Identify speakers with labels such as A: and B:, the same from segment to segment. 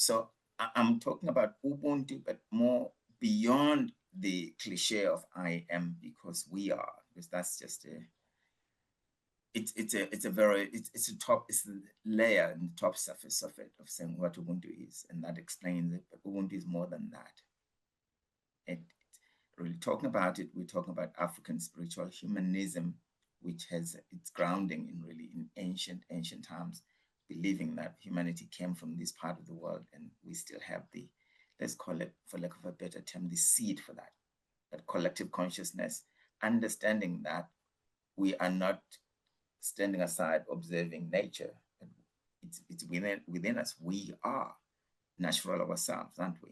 A: So I'm talking about Ubuntu, but more beyond the cliche of I am because we are, because that's just a it's a very it's a layer in the top surface of it, of saying what Ubuntu is, and that explains it. But Ubuntu is more than that. Really talking about it, we're talking about African spiritual humanism, which has its grounding in really in ancient times, believing that humanity came from this part of the world, and we still have the, let's call it, for lack of a better term, the seed for that collective consciousness, understanding that we are not standing aside observing nature. It's within us. We are natural ourselves, aren't we?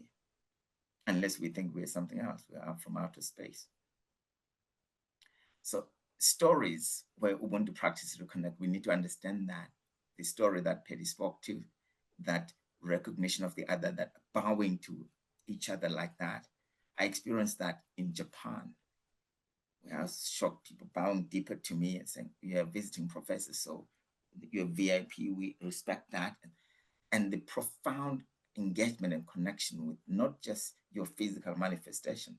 A: Unless we think we're something else, we are from outer space. So stories where Ubuntu practice reconnect, we need to understand that the story that Petty spoke to, that recognition of the other, that bowing to each other like that. I experienced that in Japan, where I was shocked, people bowing deeper to me and saying, you're a visiting professor, so you're VIP, we respect that. And the profound engagement and connection with not just your physical manifestation,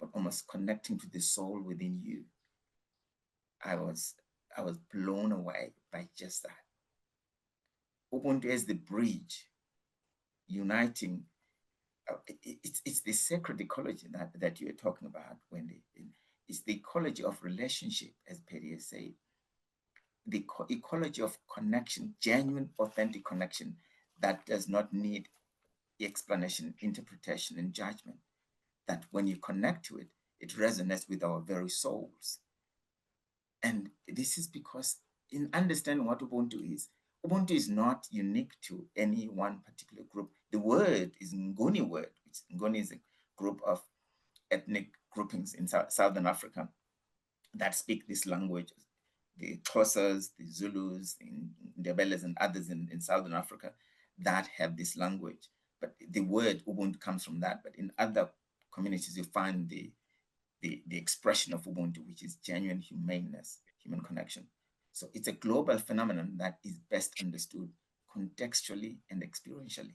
A: but almost connecting to the soul within you. I was blown away by just that. Ubuntu is the bridge uniting. It's the sacred ecology that you're talking about, Wendy. It's the ecology of relationship, as Petty has said. The ecology of connection, genuine, authentic connection that does not need explanation, interpretation, and judgment. That when you connect to it, it resonates with our very souls. And this is because in understanding what Ubuntu is not unique to any one particular group. The word is Nguni word, which Nguni is a group of ethnic groupings in Southern Africa that speak this language. The Xhosas, the Zulus, the Ndebeles, and others in Southern Africa that have this language. But the word Ubuntu comes from that. But in other communities, you find the expression of Ubuntu, which is genuine humaneness, human connection. So it's a global phenomenon that is best understood contextually and experientially.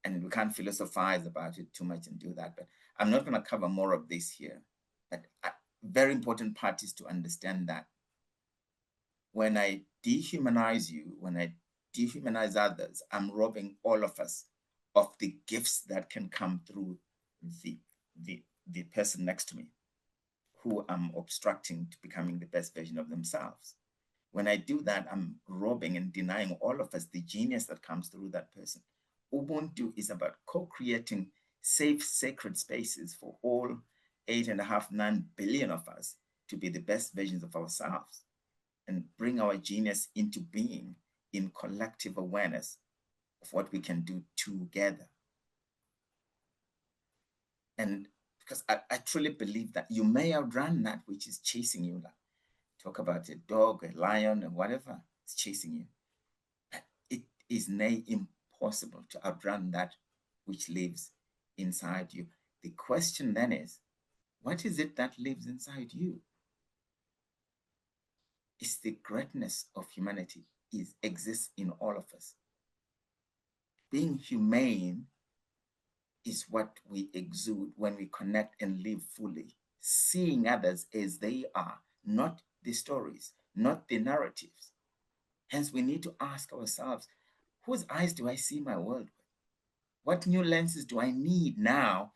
A: And we can't philosophize about it too much and do that. But I'm not going to cover more of this here. But a very important part is to understand that when I dehumanize you, when I dehumanize others, I'm robbing all of us of the gifts that can come through the person next to me, who I'm obstructing to becoming the best version of themselves. When I do that, I'm robbing and denying all of us the genius that comes through that person. Ubuntu is about co-creating safe, sacred spaces for all 8.5, 9 billion of us to be the best versions of ourselves and bring our genius into being in collective awareness of what we can do together. And because I truly believe that you may outrun that which is chasing you. Like, talk about a dog, a lion, or whatever is chasing you. It is nay impossible to outrun that which lives inside you. The question then is, what is it that lives inside you? It's the greatness of humanity exists in all of us. Being humane is what we exude when we connect and live fully, seeing others as they are, not the stories, not the narratives. Hence, we need to ask ourselves, whose eyes do I see my world with? What new lenses do I need now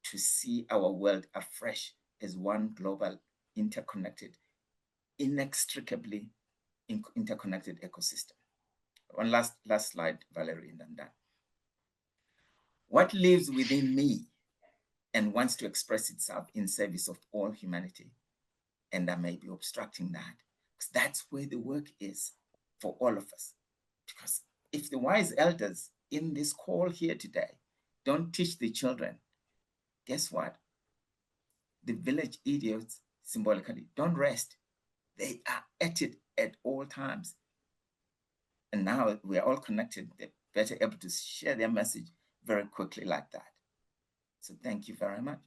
A: to see our world afresh as one global, interconnected, inextricably interconnected ecosystem? One last slide, Valerie, and I'm done. What lives within me and wants to express itself in service of all humanity? And I may be obstructing that, because that's where the work is for all of us. Because if the wise elders in this call here today don't teach the children, guess what? The village idiots, symbolically, don't rest. They are at it at all times. And now we are all connected. They're better able to share their message very quickly like that. So thank you very much.